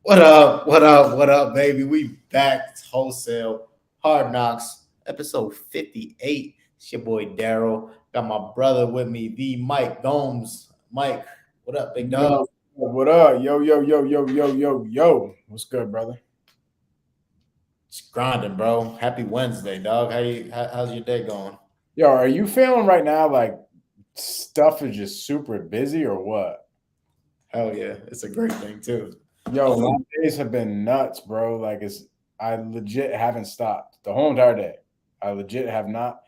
What up? What up? What up, baby? We back. It's Wholesale Hardknocks, episode 58. It's your boy Daryl. Got my brother with me, the Mike Gomes. Mike, what up, big dog? Yo, what up? Yo, yo, yo, yo, yo, yo, yo. What's good, brother? It's grinding, bro. Happy Wednesday, dog. How's your day going? Yo, are you feeling right now like stuff is just super busy or what? Hell yeah. It's a great thing too. Yo, my Um, days have been nuts, bro. I legit haven't stopped the whole entire day. I legit have not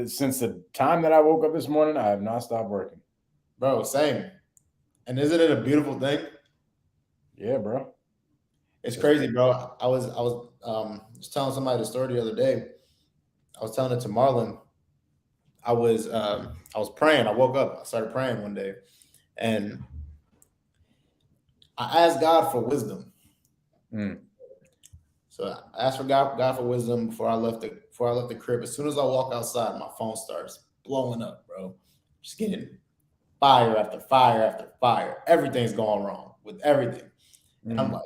since the time that I woke up this morning, I have not stopped working. bro, same. And isn't it a beautiful thing? Yeah, bro. It's crazy, bro. I was just telling somebody the story the other day. I was telling it to Marlon. I was praying. I woke up. I started praying one day, and I asked God for wisdom. Mm. So I asked for God for wisdom before I left the crib. As soon as I walk outside, my phone starts blowing up, bro. Just getting fire after fire after fire. Everything's going wrong with everything, and I'm Mm. like,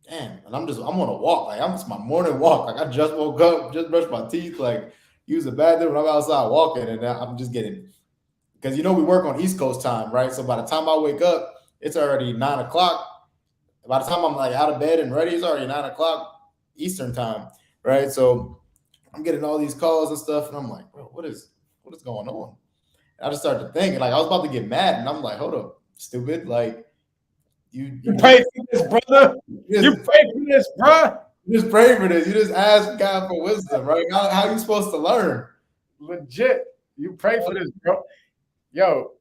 damn. And I'm on a walk. Like it's my morning walk. Like I just woke up, just brushed my teeth, like use the bathroom, and I'm outside walking, and I'm just getting because we work on East Coast time, right? So by the time I wake up, it's already 9 o'clock. By the time I'm like out of bed and ready, it's already 9 o'clock Eastern time, right? So I'm getting all these calls and stuff, and I'm like, bro, what is going on? And I just started to think, like I was about to get mad, and I'm like, hold up, stupid, like you You you just pray for this, brother. you You just, pray for this, bro. you just pray for this. You just ask God for wisdom, right? How you supposed to learn? Legit. You pray for this, bro. Yo,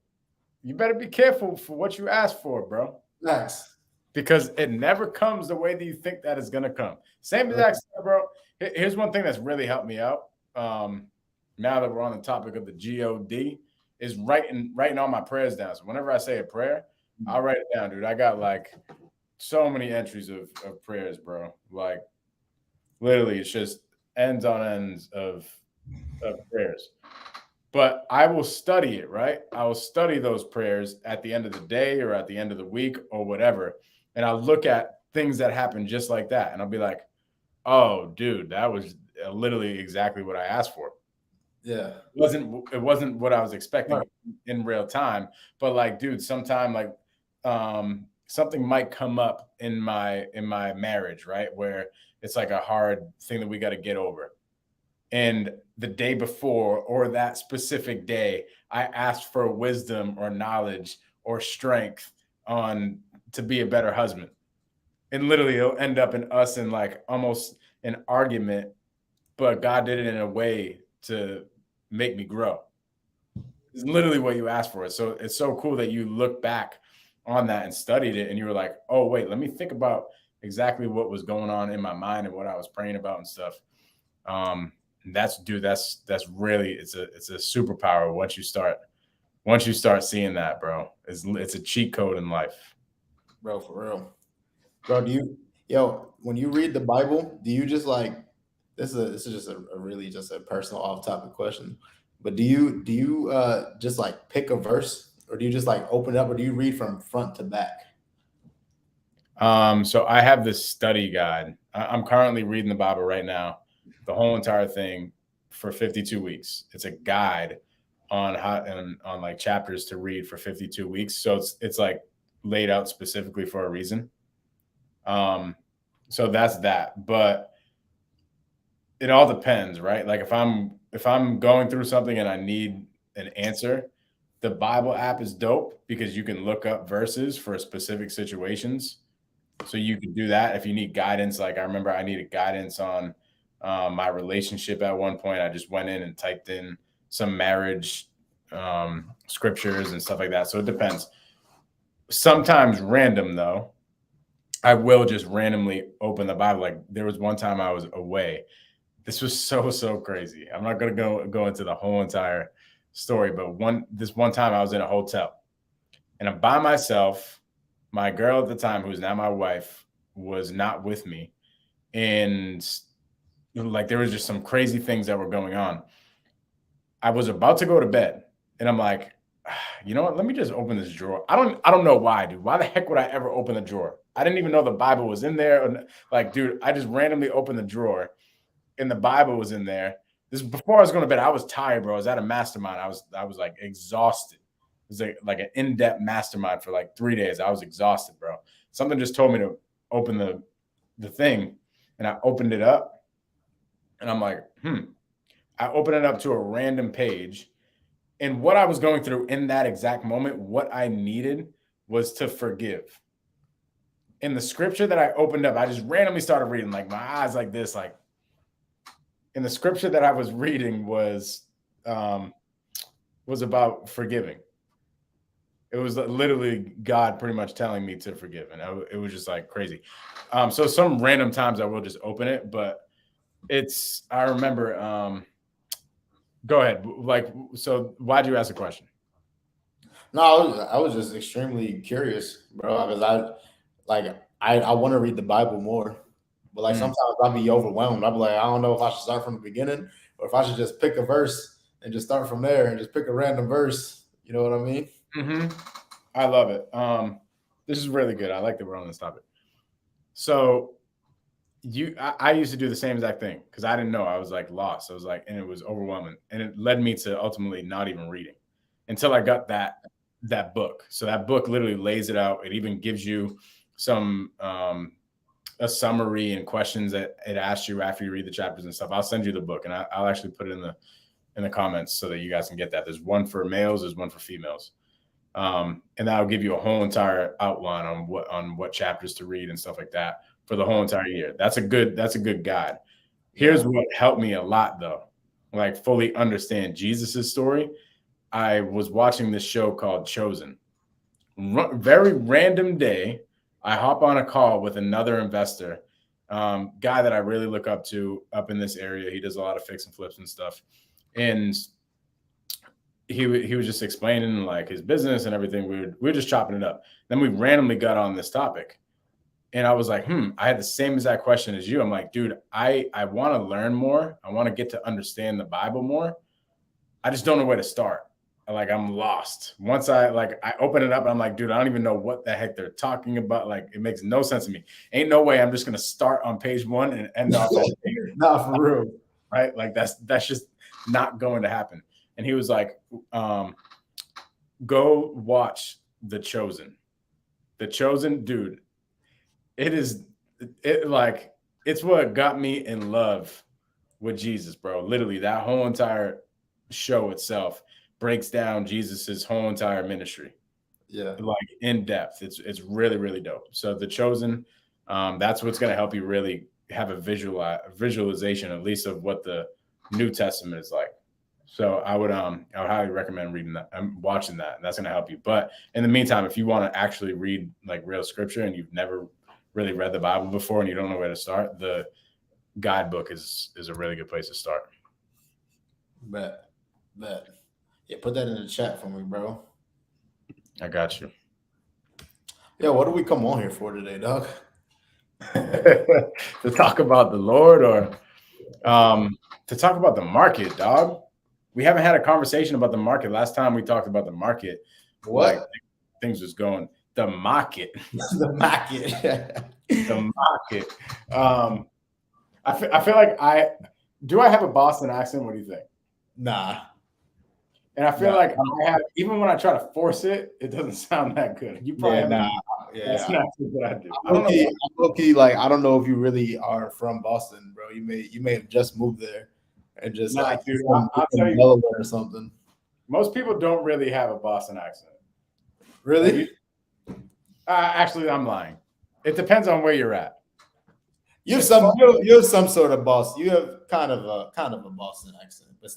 you better be careful for what you ask for, bro. Max. Because it never comes the way that you think that it's gonna come. Same exact stuff, bro. Here's one thing that's really helped me out. Um, Now that we're on the topic of the God, is writing all my prayers down. So whenever I say a prayer, I'll write it down, dude. I got like so many entries of prayers, bro. Like literally, it's just ends on ends of prayers. But I will study it, right? I will study those prayers at the end of the day or at the end of the week or whatever. And I'll look at things that happen just like that. And I'll be like, oh, dude, that was literally exactly what I asked for. Yeah. It wasn't what I was expecting Right. in real time. But like, dude, sometime like something might come up in my marriage, right? Where it's like a hard thing that we got to get over, and the day before or that specific day I asked for wisdom or knowledge or strength on to be a better husband, and literally it'll end up in us in like almost an argument, but God did it in a way to make me grow. It's literally what you asked for. So it's so cool that you look back on that and studied it and you were like, oh wait, let me think about exactly what was going on in my mind and what I was praying about and stuff. um that's, dude, that's really, it's a superpower once you start seeing that, bro. It's a cheat code in life. Bro, for real. Bro, when you read the Bible, do you just like this is just a really just a personal off topic question. But do you just like pick a verse or do you just like open it up or do you read from front to back? So I have this study guide. I'm currently reading the Bible right now, the whole entire thing, for 52 weeks. It's a guide on how and on like chapters to read for 52 weeks. So it's like laid out specifically for a reason. Um, so that's that. But it all depends, right? Like if I'm going through something and I need an answer, the Bible app is dope because you can look up verses for specific situations. So you can do that if you need guidance. Like I remember I needed guidance on my relationship at one point. I just went in and typed in some marriage scriptures and stuff like that. So it depends. Sometimes random though. I will just randomly open the Bible. Like there was one time I was away. This was so crazy. I'm not gonna go into the whole entire story, but this one time I was in a hotel and I'm by myself. My girl at the time, who's now my wife, was not with me, and like there was just some crazy things that were going on. I was about to go to bed, and I'm like, You know what? Let me just open this drawer. I don't know why, dude. Why the heck would I ever open the drawer? I didn't even know the Bible was in there. Like, dude, I just randomly opened the drawer and the Bible was in there. This is before I was going to bed. I was tired, bro. I was at a mastermind. I was like exhausted. It was like an in-depth mastermind for like 3 days. I was exhausted, bro. Something just told me to open the thing, and I opened it up, and I'm like, I opened it up to a random page. And what I was going through in that exact moment, what I needed was to forgive. In the scripture that I opened up, I just randomly started reading, like my eyes like this, like. And the scripture that I was reading was about forgiving. It was literally God pretty much telling me to forgive, and it was just like crazy. So some random times I will just open it, but I remember. Go ahead. Like, so why'd you ask a question? No, I was just extremely curious, bro, because I want to read the Bible more, but like Mm. sometimes I'll be overwhelmed. I'll be like, I don't know if I should start from the beginning or if I should just pick a verse and just start from there and just pick a random verse. You know what I mean? Mm-hmm. I love it. This is really good. I like that we're on this topic. So I used to do the same exact thing because I didn't know. I was like lost. I was like, and it was overwhelming, and it led me to ultimately not even reading until I got that book. So that book literally lays it out. It even gives you some a summary and questions that it asks you after you read the chapters and stuff. I'll send you the book, and I'll actually put it in the comments so that you guys can get that. There's one for males, there's one for females. And that'll give you a whole entire outline on what chapters to read and stuff like that for the whole entire year. That's a good guide. Here's Yeah. what helped me a lot though, like fully understand Jesus's story. I was watching this show called Chosen. Very random day, I hop on a call with another investor, guy that I really look up to up in this area. He does a lot of fix and flips and stuff, and he was just explaining like his business and everything. We were just chopping it up. Then we randomly got on this topic, and I was like, I had the same exact question as you. I'm like, dude, I want to learn more. I want to get to understand the Bible more. I just don't know where to start. Like I'm lost. Once I open it up, and I'm like, dude, I don't even know what the heck they're talking about. Like it makes no sense to me. Ain't no way I'm just gonna start on page 1 and end off on page, Not for real. right? Like that's just not going to happen. And he was like, go watch The Chosen. The Chosen, dude. It like it's what got me in love with Jesus, bro. Literally, that whole entire show itself breaks down Jesus's whole entire ministry, Yeah. like in depth. It's really really dope. So The Chosen, that's what's gonna help you really have a visualization at least of what the New Testament is like. So I would highly recommend reading that. I'm watching that. That's gonna help you. But in the meantime, if you want to actually read like real scripture and you've never really read the Bible before and you don't know where to start, the guidebook is a really good place to start. Bet. Bet. Yeah, put that in the chat for me, bro. I got you. Yeah, what do we come on here for today, dog? To talk about the Lord or to talk about the market, dog. We haven't had a conversation about the market. Last time we talked about the market, What? like things was going. The market. The market. The market. I feel like I have a Boston accent. What do you think? Nah. And I feel Nah. like I have, even when I try to force it, it doesn't sound that good. You probably Yeah, have nah. that's Yeah. not what I do. I I'm don't know. low-key, like I don't know if you really are from Boston, bro. You may have just moved there and just Nah, like dude, I'll tell from you, Delaware or something. most people don't really have a Boston accent. Like Really? actually, I'm lying. It depends on where you're at. You have It's some fun. you have some sort of Boston. You have kind of a Boston accent. But it's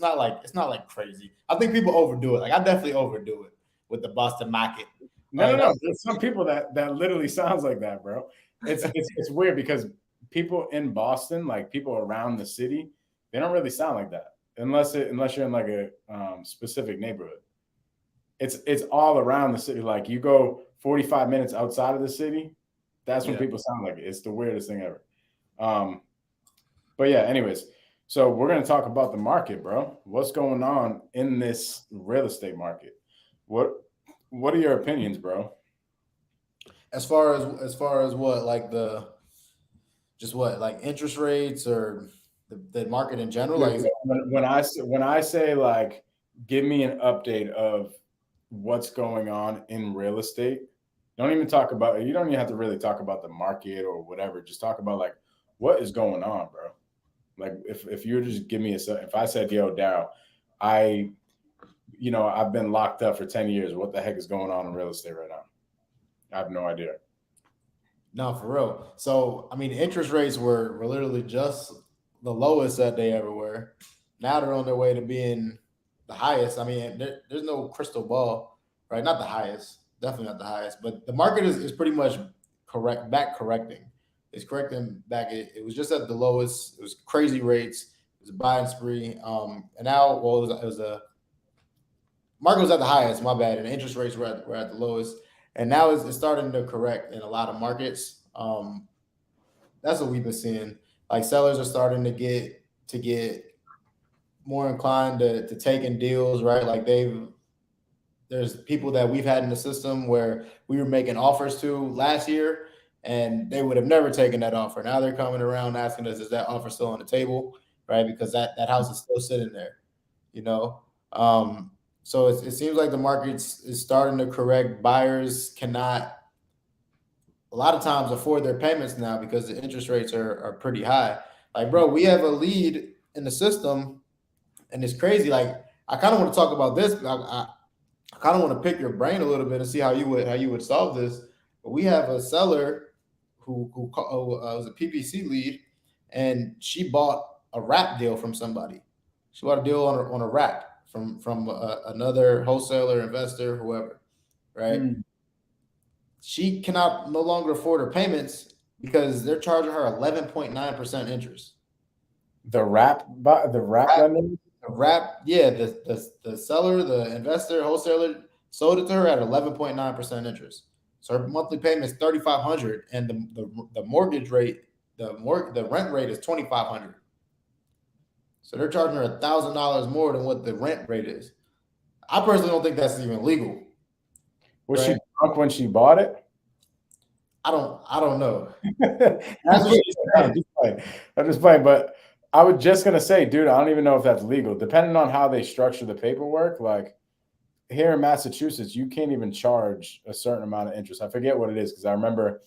not like crazy. I think people overdo it. Like I definitely overdo it with the Boston market. No. There's some people that literally sounds like that, bro. It's weird because people in Boston, like people around the city, they don't really sound like that unless you're in like a specific neighborhood. It's all around the city. Like you go 45 minutes outside of the city, that's when Yeah. people sound like it. It's the weirdest thing ever. Um, but yeah, anyways, so we're gonna talk about the market, bro. What's going on in this real estate market? What What are your opinions, bro? As far as what, like the just what, like interest rates or the market in general, Dude, like when I say like, give me an update of what's going on in real estate. Don't even talk about. You don't even have to really talk about the market or whatever. Just talk about like what is going on, bro. Like if you were to just give me if I said, yo, Daryl, I I've been locked up for 10 years. What the heck is going on in real estate right now? I have no idea. no, for real. So I mean, interest rates were literally just the lowest that they ever were. Now they're on their way to being the highest. I mean, there's no crystal ball, right? Not the highest, definitely not the highest, but the market is pretty much correcting. It's correcting back. It was just at the lowest. It was crazy rates. It was a buying spree. And now, well, it was a market was at the highest. My bad, and interest rates were at the lowest. And now it's starting to correct in a lot of markets. That's what we've been seeing. Like sellers are starting to get more inclined to taking deals, right? Like there's people that we've had in the system where we were making offers to last year and they would have never taken that offer. Now they're coming around asking us, is that offer still on the table? Right? Because that house is still sitting there, you know? So it seems like the market is starting to correct. Buyers cannot, a lot of times, afford their payments now because the interest rates are pretty high. Like, bro, we have a lead in the system and it's crazy. Like, I kind of want to talk about this. I kind of want to pick your brain a little bit and see how you would solve this. But we have a seller who was a PPC lead, and she bought a wrap deal from somebody. She bought a deal on a wrap from another wholesaler, investor, whoever. Right? Mm. She cannot no longer afford her payments because they're charging her 11.9% interest. The rap lending. Wrap, yeah, the seller, the investor, wholesaler sold it to her at 11.9% interest. So her monthly payment is 3,500, and the mortgage rate, the rent rate is 2,500. So they're charging her $1,000 more than what the rent rate is. I personally don't think that's even legal, Was she right? drunk when she bought it? I don't know. That's I'm what she's saying. just playing. I'm just playing. But I was just gonna say, dude, I don't even know if that's legal. Depending on how they structure the paperwork, like here in Massachusetts, you can't even charge a certain amount of interest. I forget what it is because I remember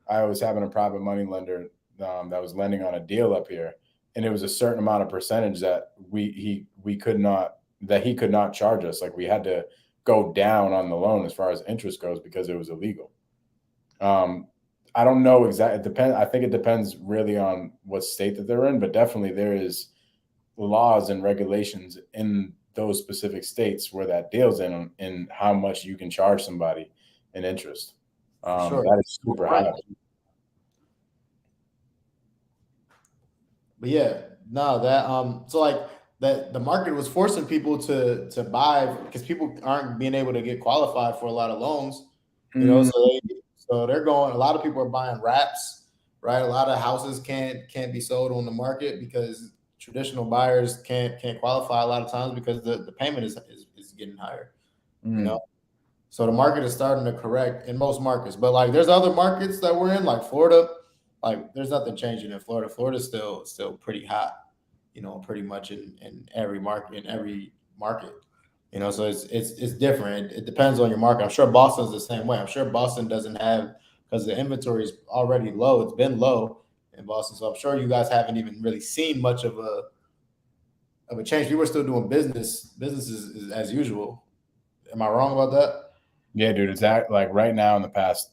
I was having a private money lender that was lending on a deal up here, and it was a certain amount of percentage that we could not that he could not charge us. Like we had to go down on the loan as far as interest goes because it was illegal. Um, I don't know exactly. It depends. I think it depends really on what state that they're in, but definitely there is laws and regulations in those specific states where that deals in how much you can charge somebody in interest. For sure. That is super Right. high. But yeah, no, that so like that the market was forcing people to buy because people aren't being able to get qualified for a lot of loans, Mm, so they're going. A lot of people are buying wraps, right? A lot of houses can't be sold on the market because traditional buyers can't qualify a lot of times because the payment is getting higher, you know. mm. So the market is starting to correct in most markets, but like there's other markets that we're in, like Florida. Like there's nothing changing in Florida. Florida's still pretty hot, pretty much in every market. So it's different. It depends on your market. I'm sure Boston's the same way. I'm sure Boston doesn't have because the inventory is already low. It's been low in Boston, so I'm sure you guys haven't even really seen much of a change. People are still doing businesses is as usual. Am I wrong about that? Yeah, dude. It's like right now in the past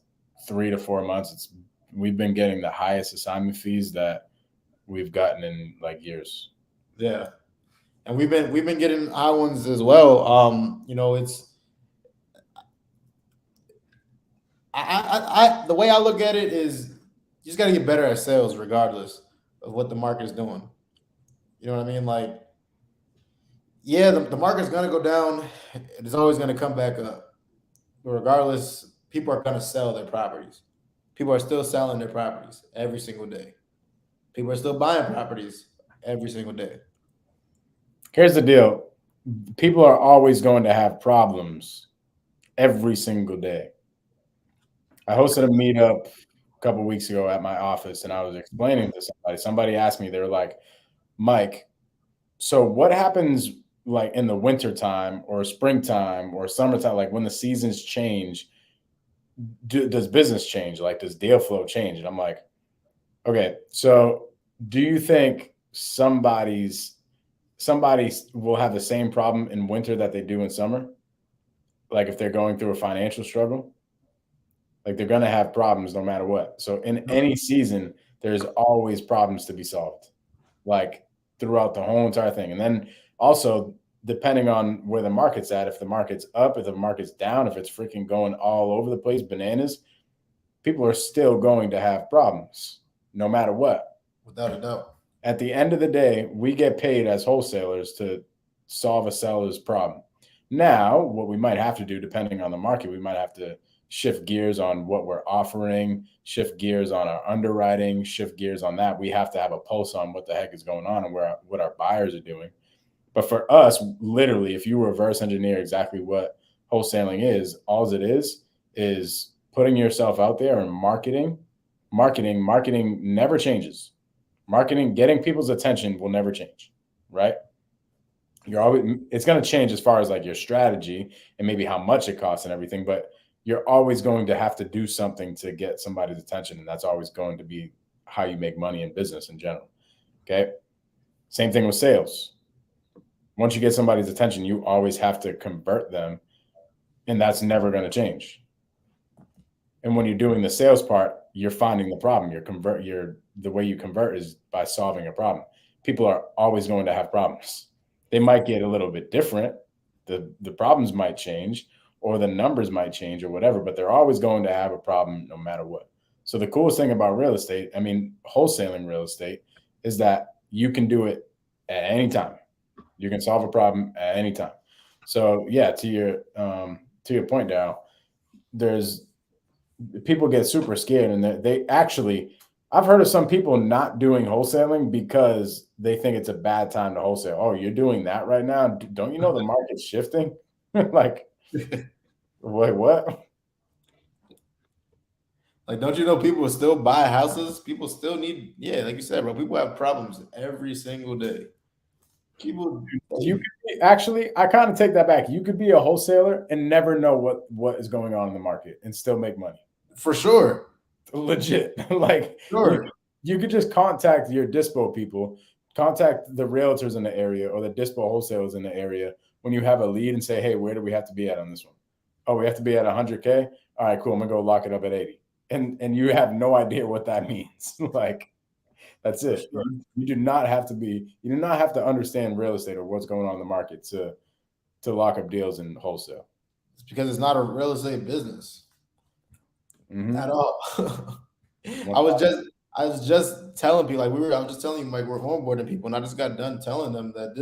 3 to 4 months, we've been getting the highest assignment fees that we've gotten in like years. Yeah, and we've been getting high ones as well. It's the way I look at it is you just got to get better at sales regardless of what the market is doing. You know what I mean? Like, yeah, the market's gonna go down. It's always gonna come back up. But regardless, people are gonna sell their properties. People are still selling their properties every single day. People are still buying properties every single day. Here's the deal: people are always going to have problems every single day. I hosted a meetup a couple weeks ago at my office, and I was explaining to somebody. Somebody asked me, they were like, Mike, so what happens like in the wintertime or springtime or summertime, like when the seasons change, does business change? Like, does deal flow change? And I'm like, okay, so do you think somebody will have the same problem in winter that they do in summer? Like if they're going through a financial struggle, like they're going to have problems no matter what. So in any season, there's always problems to be solved, like throughout the whole entire thing. And then also, depending on where the market's at, if the market's up, if the market's down, if it's freaking going all over the place, bananas, people are still going to have problems no matter what. Without a doubt. At the end of the day, we get paid as wholesalers to solve a seller's problem. Now, what we might have to do, depending on the market, we might have to shift gears on what we're offering, shift gears on our underwriting, shift gears on that. We have to have a pulse on what the heck is going on and what our buyers are doing. But for us, literally, if you reverse engineer exactly what wholesaling is, all it is putting yourself out there and marketing. Marketing never changes. Marketing, getting people's attention will never change, right? You're always, it's going to change as far as like your strategy and maybe how much it costs and everything, but you're always going to have to do something to get somebody's attention, and that's always going to be how you make money in business in general. Okay, same thing with sales. Once you get somebody's attention, you always have to convert them, and that's never going to change. And when you're doing the sales part, you're finding the problem. The way you convert is by solving a problem. People are always going to have problems. They might get a little bit different. The problems might change, or the numbers might change, or whatever, but they're always going to have a problem no matter what. So the coolest thing about real estate, I mean, wholesaling real estate, is that you can do it at any time. You can solve a problem at any time. So yeah, to your point, Daryl, there's people get super scared, and they actually, I've heard of some people not doing wholesaling because they think it's a bad time to wholesale. Oh, you're doing that right now? Don't you know the market's shifting? Like, wait, what? Like, don't you know people will still buy houses? People still need, yeah, like you said, bro. People have problems every single day. People, You could actually, I kind of take that back. You could be a wholesaler and never know what is going on in the market and still make money. for sure. Legit. Like Sure. you could just contact your dispo people, contact the realtors in the area or the dispo wholesalers in the area when you have a lead and say, hey, where do we have to be at on this one? Oh, we have to be at 100K. All right, cool. I'm gonna go lock it up at 80. And you have no idea what that means. Like, that's it. Sure. You do not have to understand real estate or what's going on in the market to lock up deals in wholesale. It's because it's not a real estate business at all. I was just telling people, like I was just telling you, like, we're onboarding people, and I just got done telling them that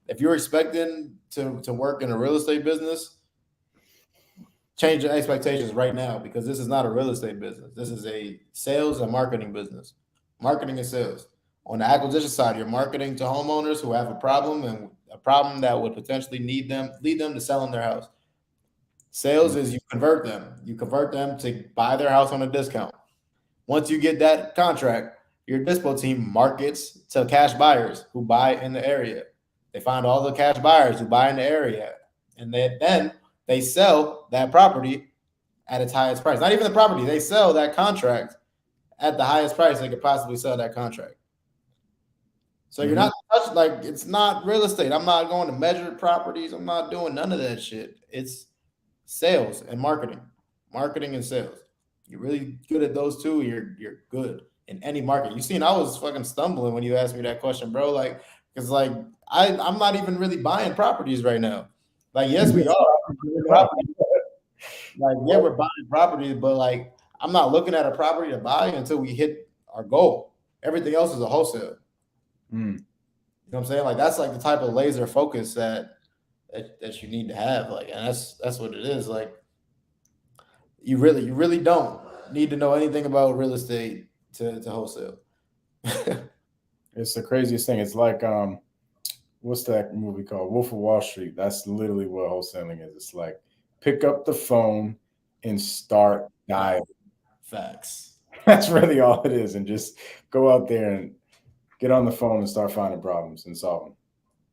if you're expecting to work in a real estate business, change your expectations right now, because this is not a real estate business. This is a sales and marketing business. Marketing and sales. On the acquisition side, you're marketing to homeowners who have a problem, and a problem that would potentially lead them to selling their house. Sales is you convert them. You convert them to buy their house on a discount. Once you get that contract, your dispo team markets to cash buyers who buy in the area. They find all the cash buyers who buy in the area, and then they sell that property at its highest price. Not even the property, they sell that contract at the highest price they could possibly sell that contract. So you're not like, it's not real estate. I'm not going to measure properties. I'm not doing none of that shit. It's sales and marketing. Marketing and sales. You're really good at those two, you're good in any market. You seen I was fucking stumbling when you asked me that question, bro. Like, because like I'm not even really buying properties right now. Like, yes, we are. Like, yeah, we're buying properties, but like I'm not looking at a property to buy until we hit our goal. Everything else is a wholesale. You know what I'm saying? Like, that's like the type of laser focus that you need to have. Like, and that's what it is. Like, you really don't need to know anything about real estate to wholesale. It's the craziest thing. It's like what's that movie called? Wolf of Wall Street. That's literally what wholesaling is. It's like pick up the phone and start dialing. Facts. That's really all it is. And just go out there and get on the phone and start finding problems and solve them.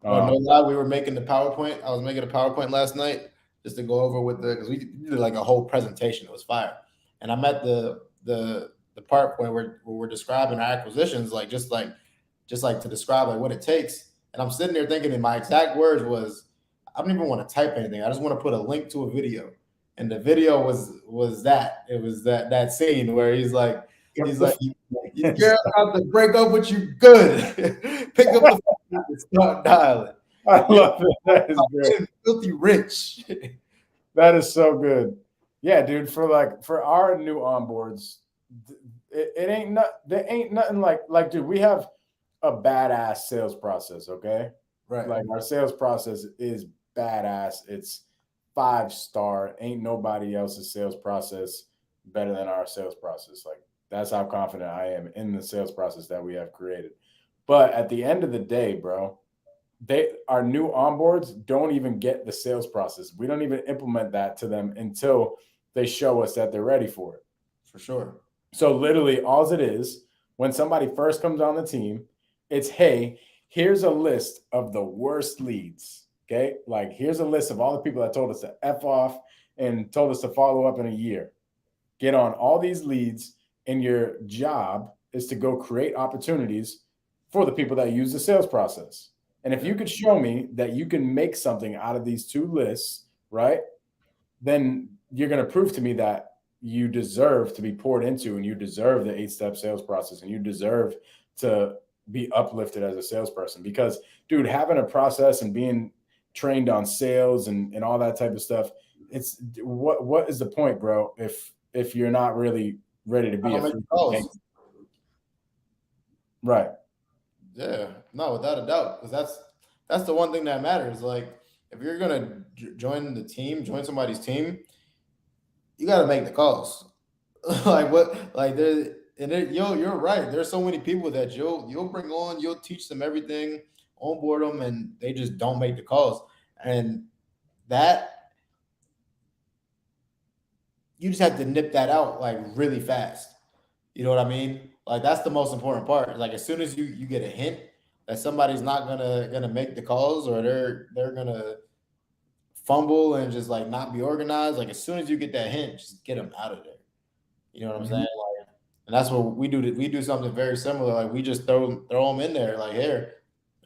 Bro, no lie, we were making the PowerPoint. I was making a PowerPoint last night just to go over with the because we did like a whole presentation. It was fire, and I'm at the part where we're describing our acquisitions, like just like to describe like what it takes. And I'm sitting there thinking, in my exact words was, I don't even want to type anything. I just want to put a link to a video, and the video was that it was that scene where he's like you girl out to break up with you good. Pick up the phone and start dialing. I You love it. That is great. filthy rich. That is so good. Yeah, dude. For our new onboards, it ain't there ain't nothing like dude. We have a badass sales process. Okay, Right. like our sales process is badass. It's 5-star. Ain't nobody else's sales process better than our sales process. Like that's how confident I am in the sales process that we have created. But at the end of the day, bro, our new onboards don't even get the sales process. We don't even implement that to them until they show us that they're ready for it. For sure. So literally all it is when somebody first comes on the team, it's hey, here's a list of the worst leads. Okay. Like here's a list of all the people that told us to F off and told us to follow up in a year. Get on all these leads, and your job is to go create opportunities for the people that use the sales process. And if you could show me that you can make something out of these two lists, right, then you're going to prove to me that you deserve to be poured into and you deserve the 8-step sales process and you deserve to be uplifted as a salesperson. Because, dude, having a process and being trained on sales and all that type of stuff, it's what is the point, bro, if you're not really ready to be a free right. Yeah, no, without a doubt, because that's the one thing that matters. Like, if you're gonna join the team, join somebody's team, you got to make the calls. Like what? Like there, and you're right. There's so many people that you'll bring on, you'll teach them everything, onboard them, and they just don't make the calls. And that you just have to nip that out like really fast. You know what I mean? Like that's the most important part. Like as soon as you get a hint that somebody's not gonna make the calls or they're gonna fumble and just like not be organized, like as soon as you get that hint, just get them out of there. You know what I'm saying? Like, and that's what we do. We do something very similar. Like we just throw them in there. Like here,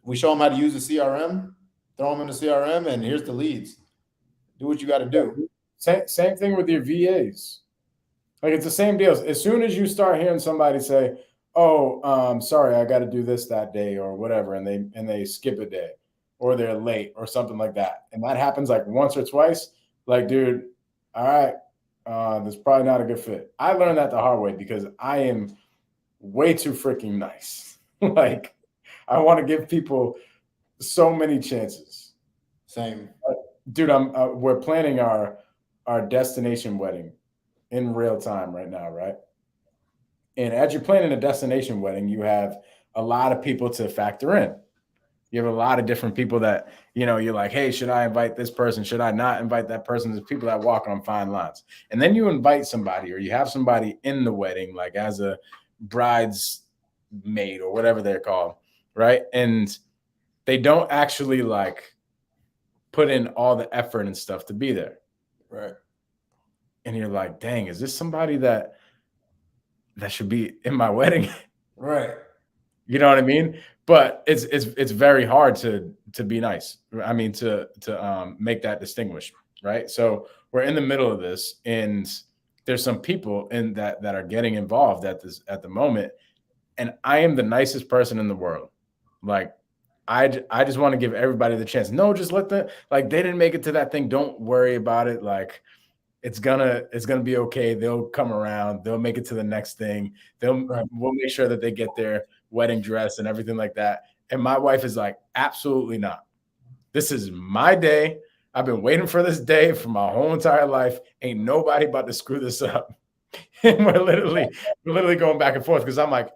we show them how to use the CRM, throw them in the CRM, and here's the leads. Do what you got to do. Same thing with your VAs. Like it's the same deal. As soon as you start hearing somebody say, "Oh, sorry, I got to do this that day" or whatever, and they skip a day, or they're late, or something like that, and that happens like once or twice, like, dude, all right, that's probably not a good fit. I learned that the hard way because I am way too freaking nice. Like, I want to give people so many chances. Same, dude. We're planning our destination wedding in real time right now, right? And as you're planning a destination wedding, you have a lot of people to factor in. You have a lot of different people that, you're like, hey, should I invite this person? Should I not invite that person? There's people that walk on fine lines. And then you invite somebody or you have somebody in the wedding, like as a bridesmaid or whatever they're called, right? And they don't actually like put in all the effort and stuff to be there. right? And you're like, dang, is this somebody that should be in my wedding? Right. You know what I mean? But it's very hard to be nice. I mean, to make that distinguish, right? So we're in the middle of this, and there's some people in that are getting involved at the moment, and I am the nicest person in the world. Like, I just want to give everybody the chance. No, just let them, like, they didn't make it to that thing. Don't worry about it. Like, it's gonna be okay. They'll come around. They'll make it to the next thing. We'll make sure that they get their wedding dress and everything like that. And my wife is like, absolutely not. This is my day. I've been waiting for this day for my whole entire life. Ain't nobody about to screw this up. And we're literally going back and forth because I'm like,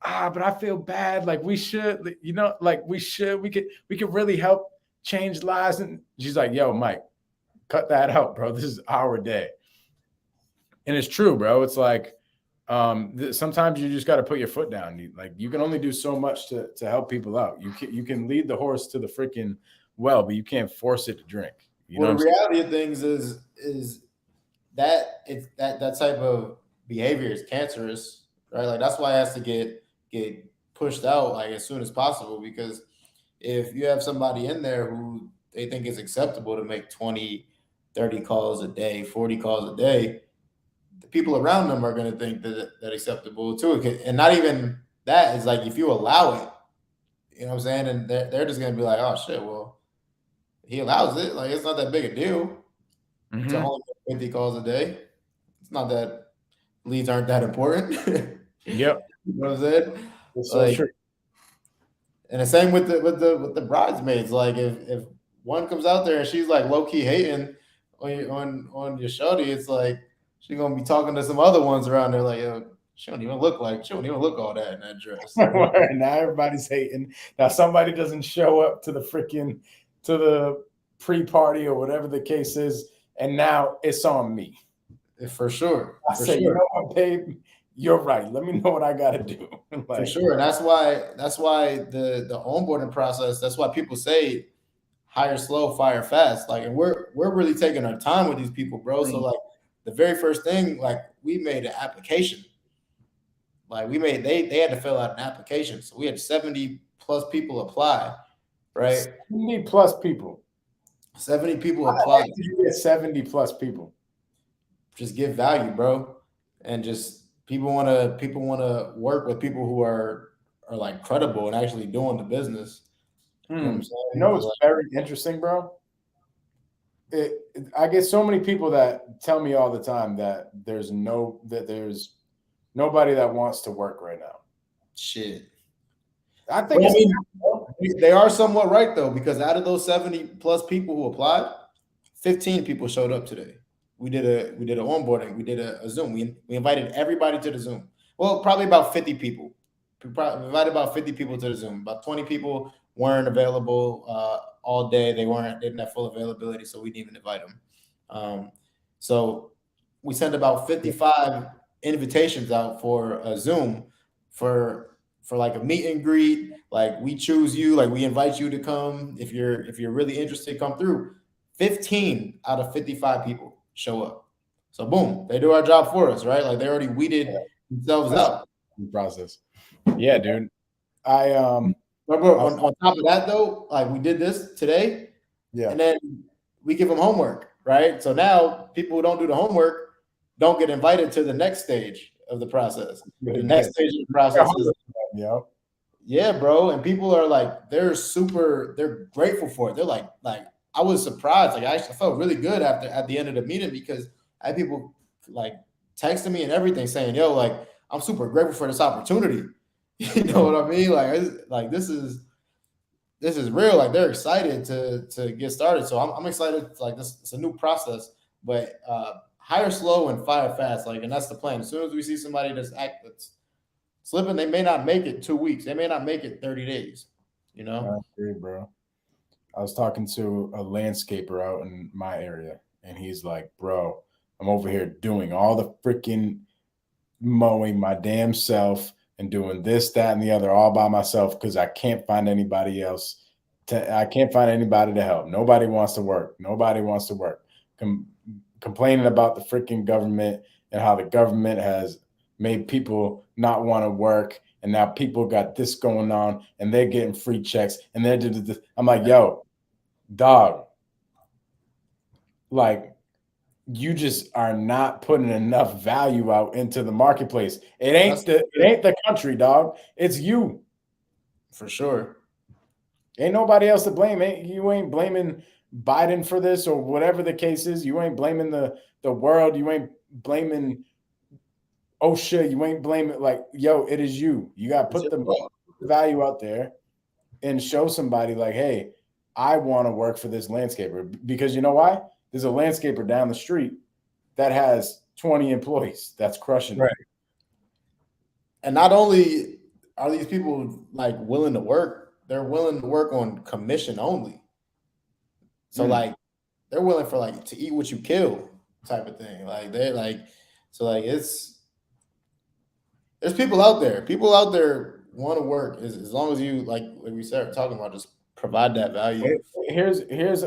but I feel bad. Like we should, like we could really help change lives. And she's like, yo, Mike, cut that out, bro. This is our day. And it's true, bro. It's like sometimes you just got to put your foot down. You can only do so much to help people out. You can lead the horse to the freaking well, but you can't force it to drink. You know Well, what the I'm saying? reality of things is that it's that type of behavior is cancerous, right? Like that's why it has to get pushed out like as soon as possible because if you have somebody in there who they think it's acceptable to make 20, 30 calls a day, 40 calls a day, the people around them are going to think that acceptable too. And not even that is like if you allow it, you know what I'm saying? And they're just going to be like, oh shit, well, he allows it. Like it's not that big a deal to Mm-hmm. only make 50 calls a day. It's not that leads aren't that important. Yep. You know what I'm saying? It's so Like, true. and the same with the bridesmaids. Like, if one comes out there and she's like low key hating on your shorty, it's like she's gonna be talking to some other ones around there. Like, yo, she don't even look all that in that dress. Now everybody's hating. Now somebody doesn't show up to the freaking to the pre-party or whatever the case is, and now it's on me. For sure, I for say, you sure. know what, babe? You're right. Let me know what I gotta do. For Like, sure. And that's why the onboarding process, that's why people say hire slow, fire fast. Like and we're really taking our time with these people, bro. So like the very first thing, like we made an application. Like we made they had to fill out an application. So we had 70 plus people apply, right? 70 plus people. 70 people How the apply. heck did you get 70 plus people? Just give value, bro. And just people wanna work with people who are like credible and actually doing the business. You know what I'm You saying? know, it's very interesting, bro. I get so many people that tell me all the time that there's nobody that wants to work right now. Shit. I think But I it's mean, they are somewhat right though, because out of those 70 plus people who applied, 15 people showed up today. We did an onboarding. We did a Zoom. We invited everybody to the Zoom. Well, probably about 50 people. We probably invited about 50 people to the Zoom. About 20 people weren't available all day. Didn't have full availability, so we didn't even invite them. So we sent about 55 invitations out for a Zoom for like a meet and greet. Like we choose you, like we invite you to come if you're really interested, come through. 15 out of 55 people show up. So boom, they do our job for us, right? Like they already weeded themselves that's out. the process. Yeah, dude. I But I was, on top of that though, like we did this today, yeah. and then we give them homework, right? So now people who don't do the homework don't get invited to the next stage of the process. The next stage of the process is Yeah. yeah, bro. And people are like, they're grateful for it. They're like, I was surprised. Like, I felt really good at the end of the meeting because I had people like texting me and everything saying, yo, like, I'm super grateful for this opportunity. You know what I mean? Like this is real. Like, they're excited to get started. So I'm excited. Like, this it's a new process, but hire slow and fire fast. Like, and that's the plan. As soon as we see somebody that's slipping, they may not make it 2 weeks. They may not make it 30 days. You I know? agree, bro. I was talking to a landscaper out in my area, and he's like, "Bro, I'm over here doing all the freaking mowing my damn self and doing this, that, and the other all by myself because I can't find anybody else. I can't find anybody to help. Nobody wants to work. Nobody wants to work. Complaining about the freaking government and how the government has made people not want to work, and now people got this going on, and they're getting free checks, and they're doing this. I'm like, yo, dog, like you just are not putting enough value out into the marketplace. That's It ain't the country, dog. It's you. for sure. Ain't nobody else to blame. You ain't blaming Biden for this or whatever the case is. You ain't blaming the world. You ain't blaming OSHA. You ain't blaming like, yo, it is you. You got to It's put your the fault. value out there and show somebody like, hey, I want to work for this landscaper because you know why? There's a landscaper down the street that has 20 employees that's crushing Right. it. And not only are these people like willing to work, they're willing to work on commission only. So Mm. like they're willing for like to eat what you kill type of thing. Like they're like so like it's there's people out there. People out there want to work as long as you like we started talking about just provide that value. Here's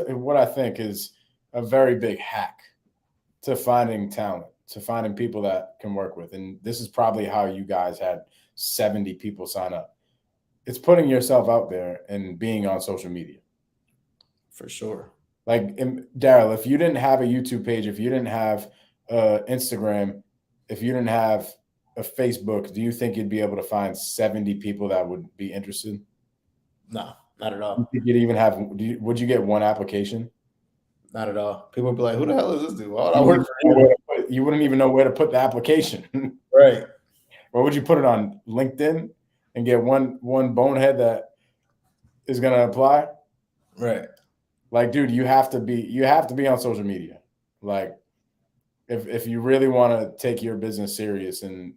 what I think is a very big hack to finding talent, to finding people that can work with. And this is probably how you guys had 70 people sign up. It's putting yourself out there and being on social media. For sure. Like Daryl, if you didn't have a YouTube page, if you didn't have Instagram, if you didn't have a Facebook, do you think you'd be able to find 70 people that would be interested? No, not at You all. think you'd even have? Would you get one application? Not at all. People would be like, "Who the hell is this dude? Why would I work for you?" You wouldn't even know where to put the application. Right. Or would you put it on LinkedIn and get one bonehead that is going to apply? Right. Like, dude, you have to be on social media. Like, if you really want to take your business serious and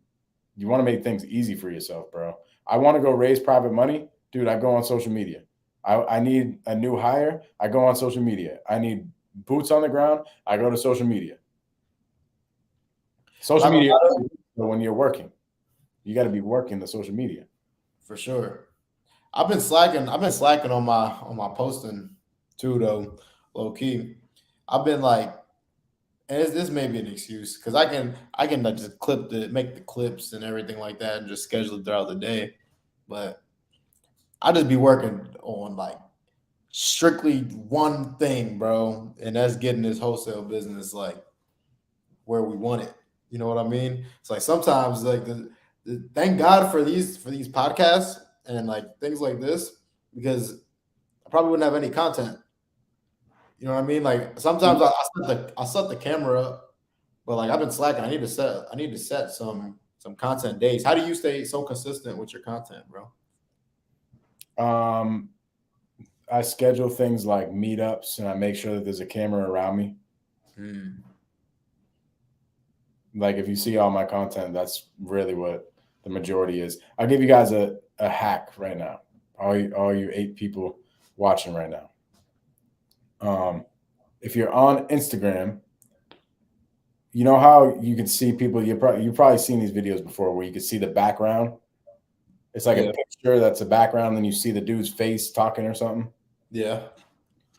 you want to make things easy for yourself, bro. I want to go raise private money, dude. I go on social media. I need a new hire. I go on social media. I need boots on the ground. I go to social media. Social media when you're working, you got to be working the social media. For sure. I've been slacking. I've been slacking on my posting too, though. Low key, I've been like, and this may be an excuse because I can like just make the clips and everything like that and just schedule it throughout the day, but I just be working on like strictly one thing, bro, and that's getting this wholesale business like where we want it. You know what I mean? It's like sometimes like thank God for these podcasts and like things like this because I probably wouldn't have any content. You know what I mean? Like sometimes I set the camera up, but like I've been slacking. I need to set some content days. How do you stay so consistent with your content, bro? I schedule things like meetups and I make sure that there's a camera around me. Like if you see all my content, that's really what the majority is. I'll give you guys a hack right now. All you 8 people watching right now. If you're on Instagram, you know how you can see people. You've probably seen these videos before where you can see the background. It's like a picture that's a background, then you see the dude's face talking or something. Yeah.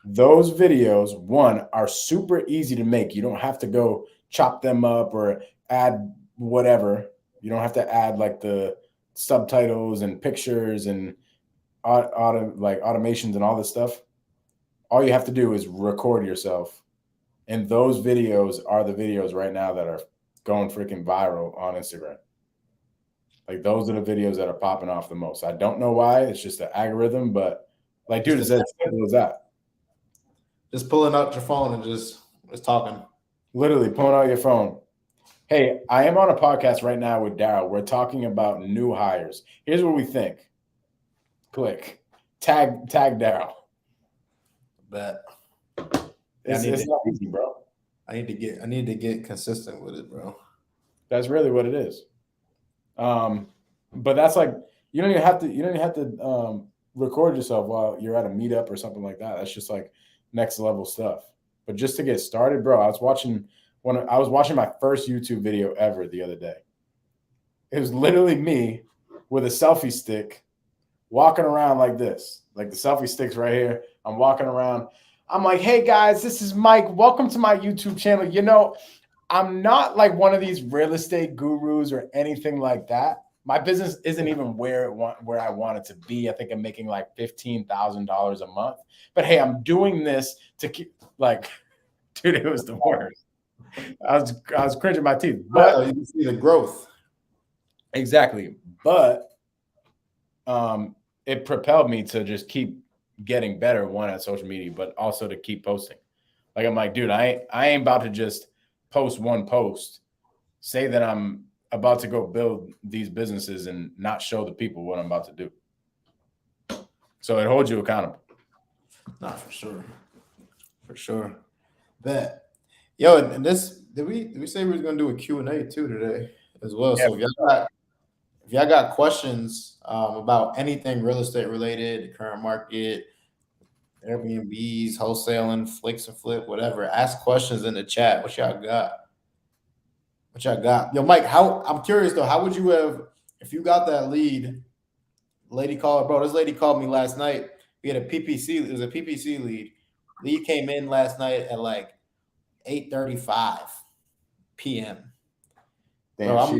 Those videos, one, are super easy to make. You don't have to go chop them up or add whatever. You don't have to add like the subtitles and pictures and automations and all this stuff. All you have to do is record yourself. And those videos are the videos right now that are going freaking viral on Instagram. Like those are the videos that are popping off the most. I don't know why. It's just the algorithm, but like, dude, it's as simple as that. Just pulling out your phone and just talking. Literally pulling out your phone. Hey, I am on a podcast right now with Daryll. We're talking about new hires. Here's what we think. Click. Tag Daryll. Bet. It's not easy, bro. I need to get consistent with it, bro. That's really what it is. But that's like you don't even have to record yourself while you're at a meetup or something like that. That's just like next level stuff. But just to get started, bro, I was watching my first YouTube video ever the other day. It was literally me with a selfie stick walking around like this. Like the selfie stick's right here. I'm walking around. I'm like, hey guys, this is Mike. Welcome to my YouTube channel. You know, I'm not like one of these real estate gurus or anything like that. My business isn't even where I want it to be. I think I'm making like $15,000 a month. But hey, I'm doing this to keep like, dude, it was the worst. I was cringing my teeth. But you can see the growth. Exactly. But it propelled me to just keep getting better, one, at social media, but also to keep posting. Like I'm like, dude, I ain't about to just post one post, say that I'm about to go build these businesses and not show the people what I'm about to do. So it holds you accountable. Not for sure. For sure. Bet. Yo, and this did we say we was gonna do a Q&A too today as well? Yeah. So if y'all got questions about anything real estate related, the current market, Airbnbs, wholesaling, flicks and flip, whatever. Ask questions in the chat. What y'all got? What y'all got? Yo, Mike, how I'm curious though, how would you have if you got that lead? Lady called, bro. This lady called me last night. We had a PPC, it was a PPC lead. Lead came in last night at like 8:35 p.m. Damn, Bro, I'm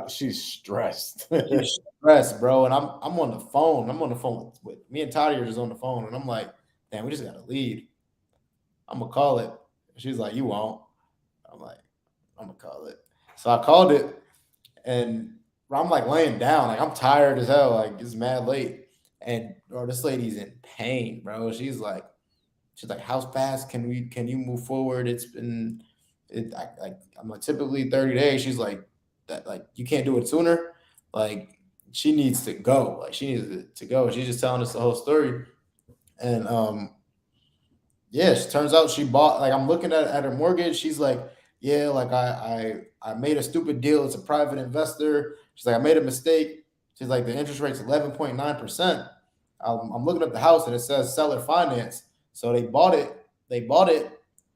she's stressed. she's stressed, bro. And I'm on the phone. I'm on the phone with me and Toddy are just on the phone. And I'm like, damn, we just got a lead. I'm gonna call it. She's like, you won't. I'm like, I'm gonna call it. So I called it, and I'm like laying down, like I'm tired as hell, like it's mad late. And bro, this lady's in pain, bro. She's like, how fast can you move forward? It's been I'm like typically 30 days. She's like that, like you can't do it sooner. Like she needs to go. Like she needs to go. She's just telling us the whole story. And yeah, it turns out she bought, like I'm looking at her mortgage. She's like, yeah, like I made a stupid deal. It's a private investor. She's like, I made a mistake. She's like, the interest rate's 11.9%. I'm looking at the house and it says seller finance. So they bought it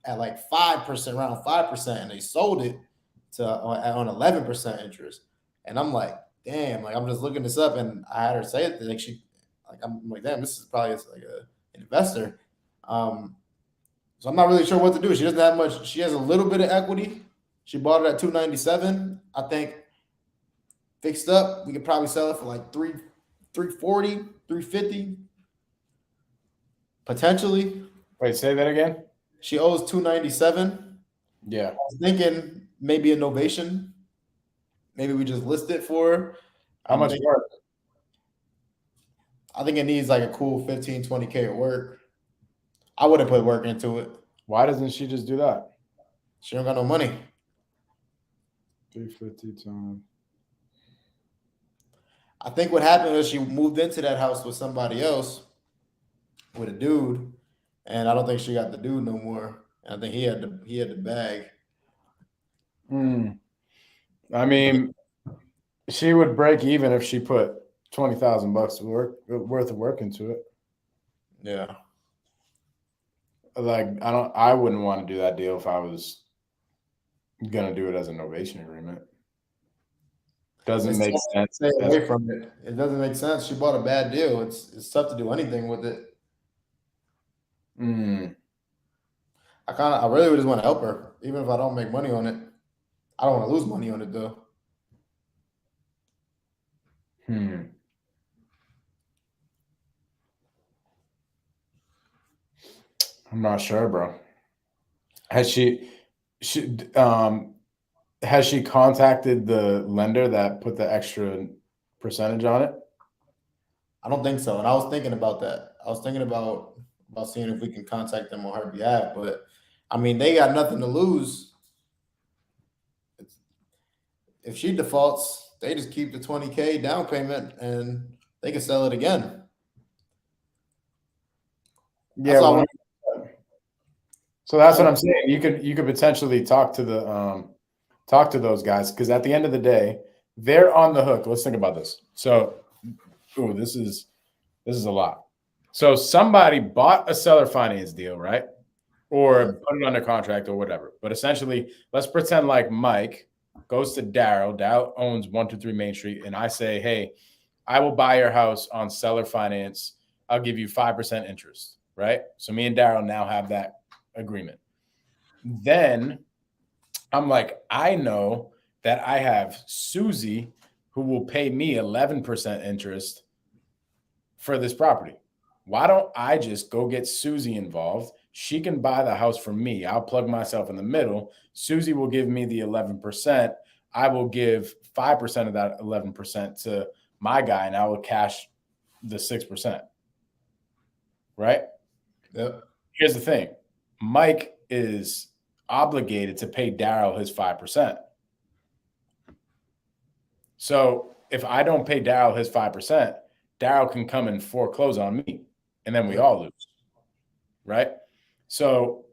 at like 5%, around 5%, and they sold it to on 11% interest. And I'm like, damn, like I'm just looking this up, and I had her say it like I'm like, damn, this is probably like an investor. Um, so I'm not really sure what to do. She doesn't have much. She has a little bit of equity. She bought it at 297. I think fixed up, we could probably sell it for like 340, 350 potentially. Wait, say that again. She owes 297. Yeah. I was thinking maybe a novation. Maybe we just list it for her. How much work? I think it needs like a cool 15, 20K of work. I would have put work into it. Why doesn't she just do that? She don't got no money. 350 times. I think what happened is she moved into that house with somebody else, with a dude, and I don't think she got the dude no more. And I think he had the bag. I mean, she would break even if she put $20,000 worth of work into it. Yeah. Like I wouldn't want to do that deal if I was gonna do it as a novation agreement. Doesn't make sense. Stay away from it. It doesn't make sense. She bought a bad deal. It's tough to do anything with it. I really just want to help her, even if I don't make money on it. I don't want to lose money on it though. I'm not sure, bro. Has she contacted the lender that put the extra percentage on it? I don't think so. And I was thinking about that. I was thinking about seeing if we can contact them on her behalf. But I mean, they got nothing to lose. If she defaults, they just keep the 20K down payment and they can sell it again. Yeah. So that's what I'm saying. You could potentially talk to those guys, because at the end of the day, they're on the hook. Let's think about this. So, this is a lot. So somebody bought a seller finance deal, right? Or put it under contract or whatever. But essentially, let's pretend like Mike goes to Daryll. Daryll owns 123 Main Street, and I say, hey, I will buy your house on seller finance. I'll give you 5% interest, right? So me and Daryll now have that agreement. Then I'm like, I know that I have Susie who will pay me 11% interest for this property. Why don't I just go get Susie involved? She can buy the house for me. I'll plug myself in the middle. Susie will give me the 11%. I will give 5% of that 11% to my guy, and I will cash the 6%. Right? Yep. Here's the thing. Mike is obligated to pay Daryll his 5%. So if I don't pay Daryll his 5%, Daryll can come and foreclose on me, and then we all lose. Right? So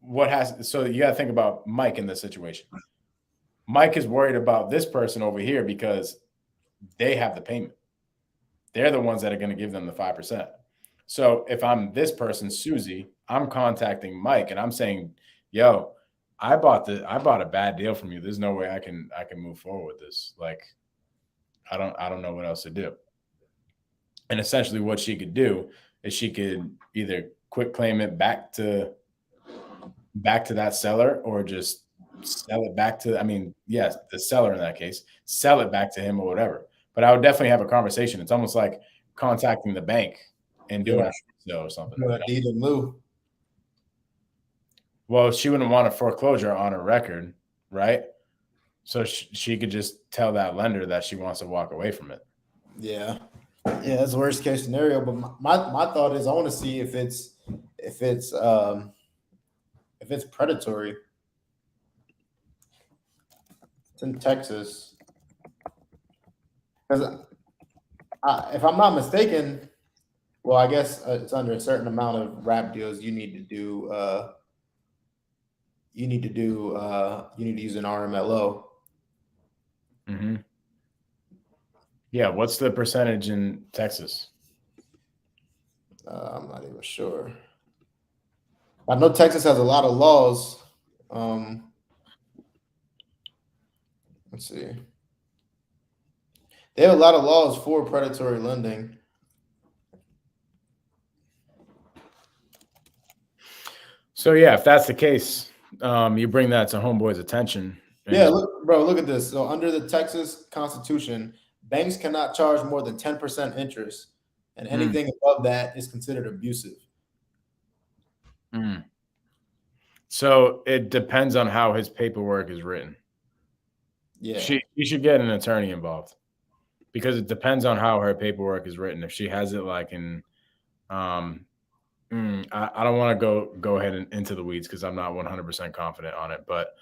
you got to think about Mike in this situation. Mike is worried about this person over here because they have the payment. They're the ones that are going to give them the 5%. So if I'm this person, Susie, I'm contacting Mike and I'm saying, yo, I bought a bad deal from you. There's no way I can move forward with this. Like, I don't know what else to do. And essentially what she could do is she could either quick claim it back to that seller, or just sell it back to, I mean, yes, the seller in that case, sell it back to him or whatever. But I would definitely have a conversation. It's almost like contacting the bank and doing Yeah. a short sale or something. Do a deed in lieu. Well, she wouldn't want a foreclosure on her record, right? So she could just tell that lender that she wants to walk away from it. Yeah. Yeah, that's the worst case scenario. But my thought is I want to see if it's predatory. It's in Texas. Because if I'm not mistaken, well, I guess it's under a certain amount of wrap deals you need to do. You need to use an RMLO. Mm-hmm. Yeah, what's the percentage in Texas? I'm not even sure. I know Texas has a lot of laws. Let's see. They have a lot of laws for predatory lending. So yeah, if that's the case, you bring that to homeboy's attention. Yeah, look at this. So under the Texas Constitution, banks cannot charge more than 10% interest, and anything above that is considered abusive. So it depends on how his paperwork is written. Yeah, you should get an attorney involved, because it depends on how her paperwork is written. If she has it like in, I don't want to go ahead and into the weeds because I'm not 100% confident on it. But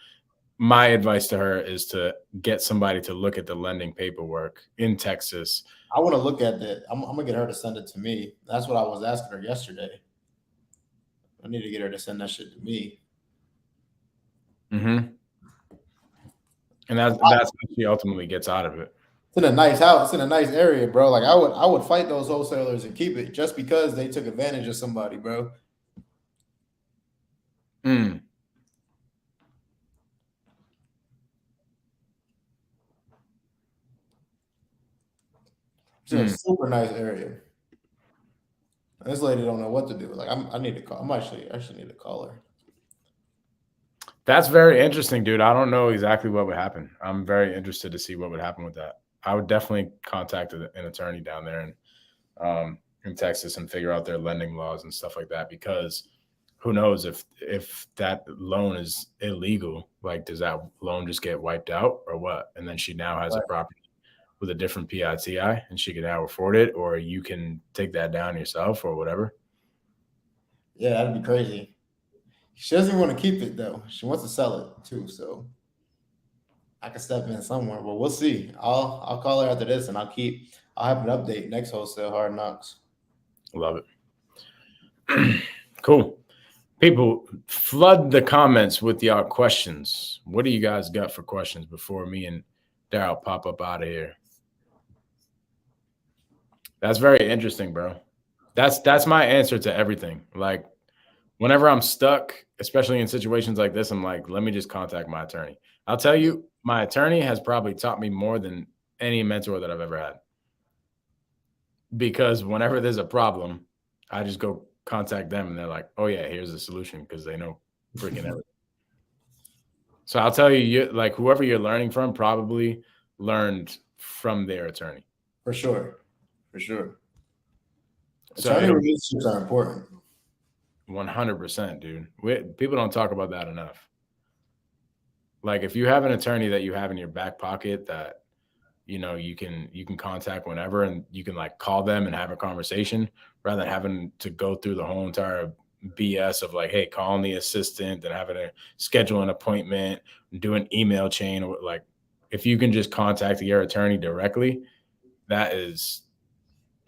my advice to her is to get somebody to look at the lending paperwork in Texas. I want to look at that. I'm gonna get her to send it to me. That's what I was asking her yesterday. I need to get her to send that shit to me. Mm-hmm. And that's what she ultimately gets out of it. It's in a nice house. It's in a nice area, bro. Like I would fight those wholesalers and keep it just because they took advantage of somebody, bro. It's a super nice area. This lady don't know what to do. Like I need to call. I actually need to call her. That's very interesting, dude. I don't know exactly what would happen. I'm very interested to see what would happen with that. I would definitely contact an attorney down there in Texas and figure out their lending laws and stuff like that, because who knows if that loan is illegal, like does that loan just get wiped out or what? And then she now has a property with a different PITI and she can now afford it, or you can take that down yourself or whatever. Yeah, that'd be crazy. She doesn't want to keep it though. She wants to sell it too, so I can step in somewhere. But we'll see. I'll call her after this, and I'll have an update next Wholesale Hardknocks. Love it. Cool. People, flood the comments with your questions. What do you guys got for questions before me and Daryll pop up out of here? That's very interesting, bro. That's my answer to everything. Like, whenever I'm stuck, especially in situations like this, I'm like, let me just contact my attorney. I'll tell you, my attorney has probably taught me more than any mentor that I've ever had. Because whenever there's a problem, I just go contact them and they're like, oh yeah, here's the solution, because they know freaking everything. So I'll tell you, like, whoever you're learning from probably learned from their attorney. For sure. Attorney relationships are important. 100%, dude. People don't talk about that enough. Like, if you have an attorney that you have in your back pocket that, you know, you can contact whenever, and you can like call them and have a conversation, rather than having to go through the whole entire BS of like, hey, calling the assistant and having to schedule an appointment, do an email chain, or like, if you can just contact your attorney directly, that is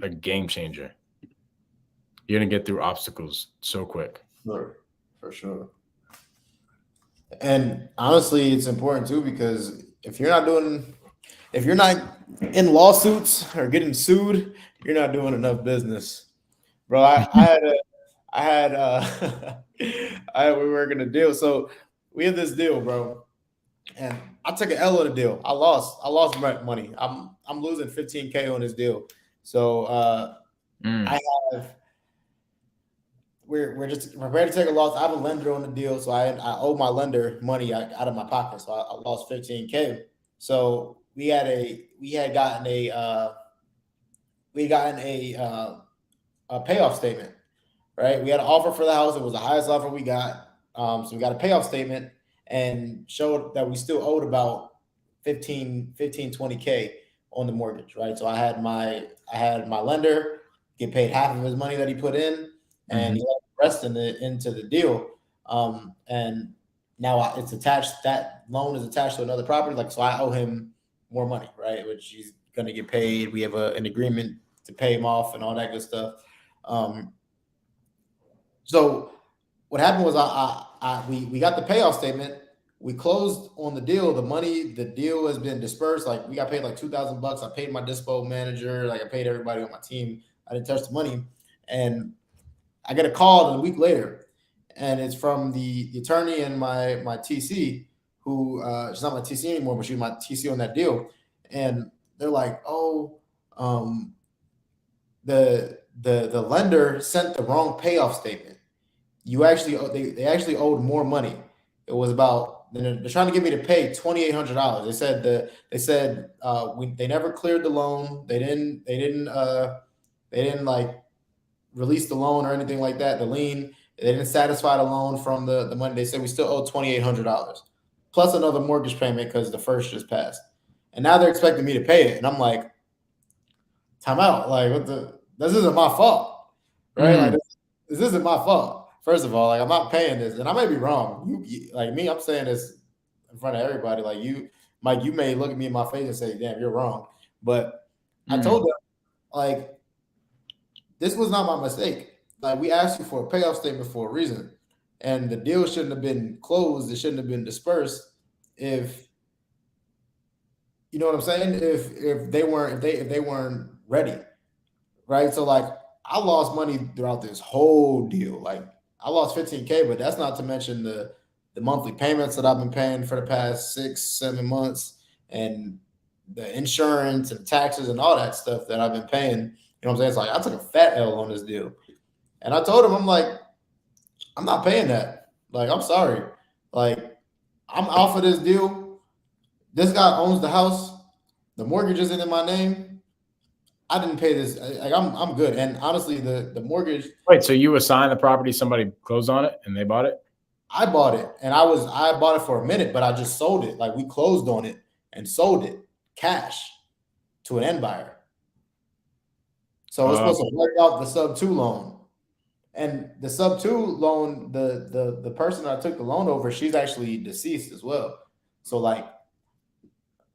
a game changer. You're gonna get through obstacles so quick. For sure. And honestly, it's important too, because if you're not in lawsuits or getting sued, you're not doing enough business. bro. I had we were gonna deal. So we had this deal, bro, and I took an L on the deal. I lost money. I'm losing 15K on this deal. So I have we're just prepared to take a loss. I have a lender on the deal, so I owe my lender money out of my pocket. So I lost 15K. So we had gotten a payoff statement, right? We had an offer for the house. It was the highest offer we got. So we got a payoff statement and showed that we still owed about 20K on the mortgage, right? So I had my lender get paid half of his money that he put in, and he let the rest into the deal. And now it's attached. That loan is attached to another property. Like, so I owe him more money, right? Which he's going to get paid. We have an agreement to pay him off and all that good stuff. Um, so what happened was we got the payoff statement. We closed on the deal. The deal has been dispersed. Like, we got paid like $2,000. I paid my dispo manager. Like, I paid everybody on my team. I didn't touch the money, and I get a call a week later, and it's from the attorney and my TC, who she's not my TC anymore, but she's my TC on that deal, and they're like, "Oh, the lender sent the wrong payoff statement. You actually they actually owed more money. It was about they're trying to get me to pay $2,800. They said they never cleared the loan. They didn't like release the loan or anything like that. The lien, they didn't satisfy the loan from the money. They said we still owe $2,800 plus another mortgage payment because the first just passed, and now they're expecting me to pay it. And I'm like, time out. Like, this isn't my fault, right? Like, this isn't my fault. First of all, like, I'm not paying this, and I may be wrong. Like me, I'm saying this in front of everybody. Like, Mike, you may look at me in my face and say, "Damn, you're wrong," but I told them, like, this was not my mistake. Like, we asked you for a payoff statement for a reason, and the deal shouldn't have been closed. It shouldn't have been dispersed if you know what I'm saying. If they weren't ready, right? So, like, I lost money throughout this whole deal. Like, I lost 15K, but that's not to mention the monthly payments that I've been paying for the past 6-7 months, and the insurance and taxes and all that stuff that I've been paying. You know what I'm saying? It's like I took a fat L on this deal, and I told him, I'm like, I'm not paying that. Like, I'm sorry. Like, I'm out for this deal. This guy owns the house. The mortgage isn't in my name. I didn't pay this. Like, I'm good. And honestly, the mortgage. Wait, so you assigned the property, somebody closed on it, and they bought it? I bought it, and I bought it for a minute, but I just sold it. Like, we closed on it and sold it cash to an end buyer. So it's supposed to work out the sub 2 loan. And the sub 2 loan, the person I took the loan over, she's actually deceased as well. So, like,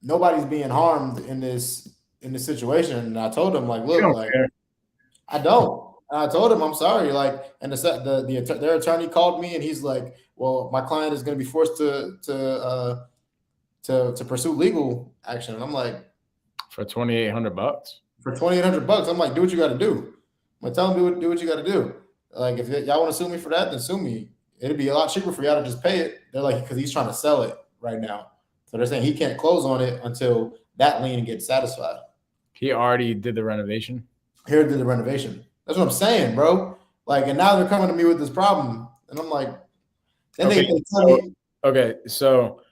nobody's being harmed in this situation. And I told him, like, look, like, I don't. And I told him, I'm sorry. Like, and their attorney called me, and he's like, well, my client is going to be forced to pursue legal action. And I'm like, for $2,800. For $2,800, I'm like, do what you got to do. I'm like, tell them do what you got to do. Like, if y'all want to sue me for that, then sue me. It'd be a lot cheaper for y'all to just pay it. They're like, because he's trying to sell it right now. So they're saying he can't close on it until that lien gets satisfied. He already did the renovation? Here did the renovation. That's what I'm saying, bro. Like, and now they're coming to me with this problem. And I'm like, then okay, they tell me. Okay, so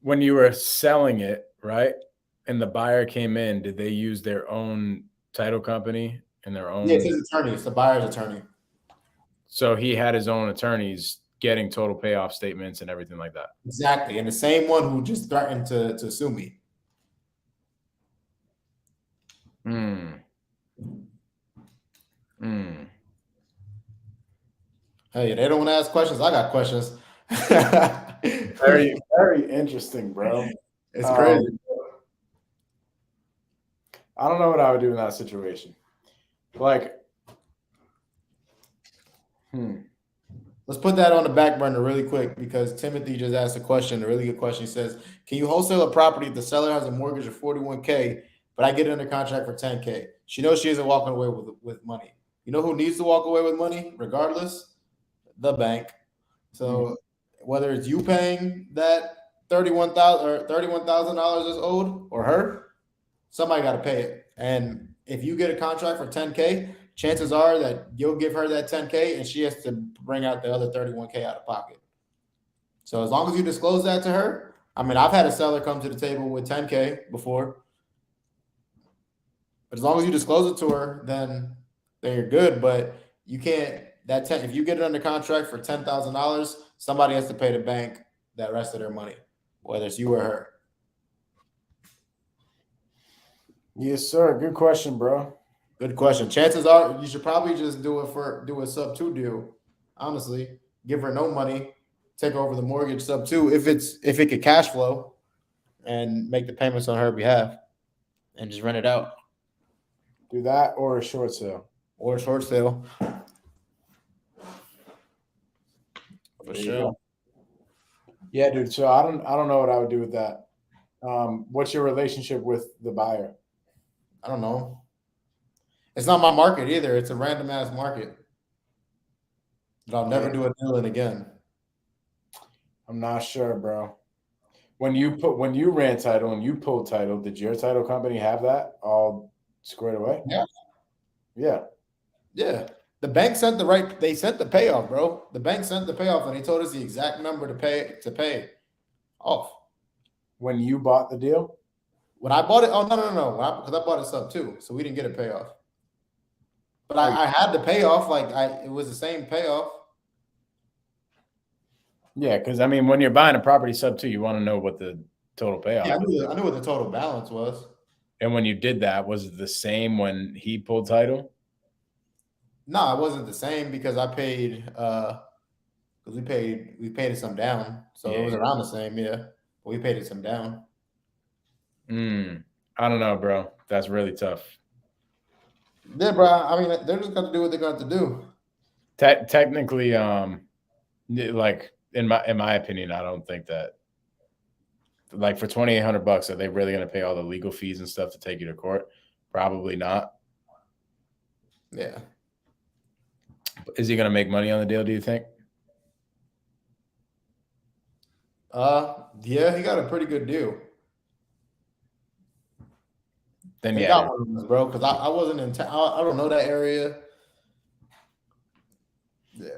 when you were selling it, right, and the buyer came in, did they use their own title company and their own? Yeah, it's his attorney. It's the buyer's attorney. So he had his own attorneys getting total payoff statements and everything like that. Exactly. And the same one who just threatened to sue me. Hey, they don't want to ask questions. I got questions. Very, very interesting, bro. It's crazy. I don't know what I would do in that situation. Like, Let's put that on the back burner really quick, because Timothy just asked a question, a really good question. He says, can you wholesale a property if the seller has a mortgage of 41K, but I get it under contract for 10K? She knows she isn't walking away with money. You know who needs to walk away with money regardless? The bank. So whether it's you paying that $31,000 is owed or her, somebody got to pay it. And if you get a contract for 10K, chances are that you'll give her that 10K and she has to bring out the other 31K out of pocket. So as long as you disclose that to her, I mean, I've had a seller come to the table with 10K before. But as long as you disclose it to her, then you're good. But you can't if you get it under contract for $10,000, somebody has to pay the bank that rest of their money, whether it's you or her. Yes, sir. Good question, bro. Good question. Chances are you should probably just do a sub 2 deal. Honestly, give her no money, take over the mortgage sub 2 if it could cash flow, and make the payments on her behalf, and just rent it out. Do that or a short sale. Or a short sale. For sure. Yeah, dude. So I don't know what I would do with that. What's your relationship with the buyer? I don't know. It's not my market either. It's a random ass market. But I'll never do a deal in again. I'm not sure, bro. When you ran title and you pulled title, did your title company have that all squared away? Yeah. Yeah. Yeah. The bank sent they sent the payoff, bro. The bank sent the payoff and they told us the exact number to pay off. When you bought the deal? When I bought it, no. Because I bought it sub 2, so we didn't get a payoff. But I had the payoff, it was the same payoff. Yeah, because I mean, when you're buying a property sub 2, you want to know what the total payoff is. I knew what the total balance was. And when you did that, was it the same when he pulled title? No, it wasn't the same because I paid because we paid it some down. So it was around the same, yeah. But we paid it some down. I don't know, bro. That's really tough. Yeah, bro. I mean, they're just gonna do what they're going to do. Technically, like in my opinion, I don't think that, like, for $2,800, are they really going to pay all the legal fees and stuff to take you to court? Probably not. Yeah. Is he going to make money on the deal, do you think? Yeah, he got a pretty good deal. Then they got one of those, bro, because I wasn't in town. I don't know that area. Yeah.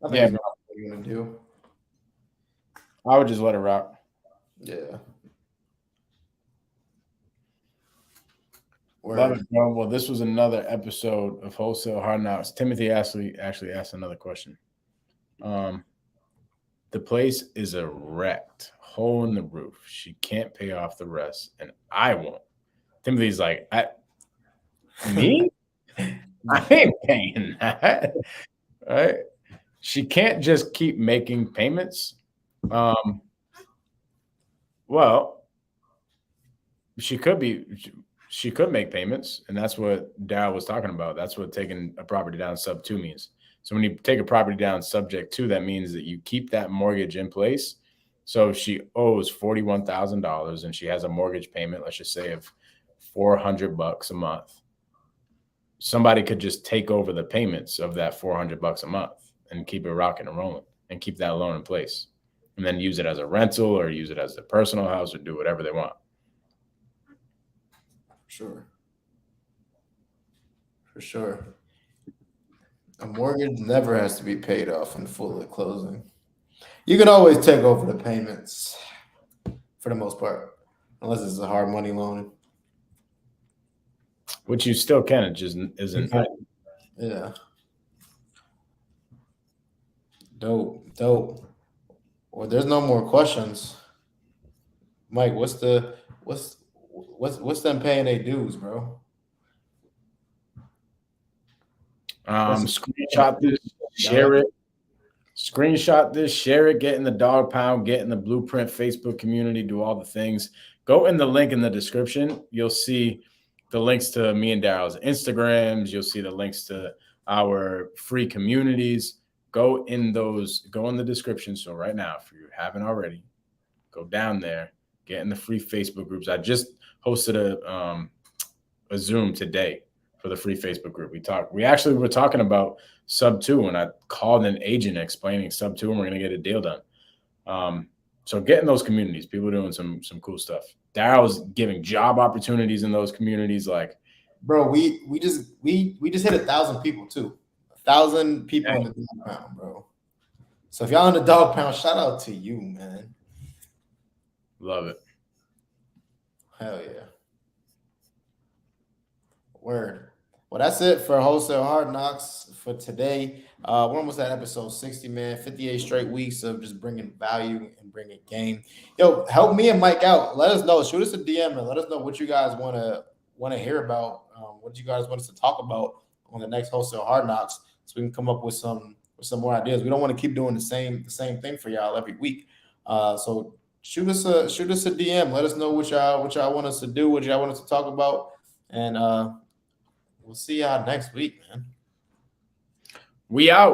I think what you're gonna do. I would just let it rock. Yeah. Love it, bro. Well, this was another episode of Wholesale Hardknocks. Timothy actually asked another question. The place is a wrecked hole in the roof. She can't pay off the rest, and I won't. Timothy's like, me? I ain't paying that. Right? She can't just keep making payments. Well, she could make payments, and that's what Daryll was talking about. That's what taking a property down sub 2 means. So when you take a property down subject to, that means that you keep that mortgage in place. So if she owes $41,000 and she has a mortgage payment, let's just say of $400 a month, somebody could just take over the payments of that $400 a month and keep it rocking and rolling and keep that loan in place, and then use it as a rental or use it as a personal house or do whatever they want. For sure. A mortgage never has to be paid off in full at closing. You can always take over the payments for the most part, unless it's a hard money loan. Which you still can, it just isn't. Yeah. Dope. Well, there's no more questions. Mike, what's them paying their dues, bro? Screenshot this, share it. Screenshot this, share it, get in the dog pound, get in the Blueprint Facebook community, do all the things. Go in the link in the description. You'll see the links to me and Daryl's Instagrams. You'll see the links to our free communities. Go in the description. So right now, if you haven't already, go down there, get in the free Facebook groups. I just hosted a Zoom today for the free Facebook group. We actually were talking about sub 2, and I called an agent explaining sub 2, and we're going to get a deal done. So get in those communities. People doing some cool stuff. Daryl's giving job opportunities in those communities. Like, bro, we just hit 1,000 people too. 1,000 people in the dog pound, bro. So if y'all in the dog pound, shout out to you, man. Love it. Hell yeah. Word. Well, that's it for Wholesale Hard Knocks for today. We're almost at episode 60, man. 58 straight weeks of just bringing value and bringing game. Yo, help me and Mike out. Let us know. Shoot us a DM and let us know what you guys want to hear about. What you guys want us to talk about on the next Wholesale Hard Knocks, so we can come up with some more ideas. We don't want to keep doing the same thing for y'all every week. So shoot us a DM. Let us know what y'all want us to do, what y'all want us to talk about, and we'll see y'all next week, man. We out.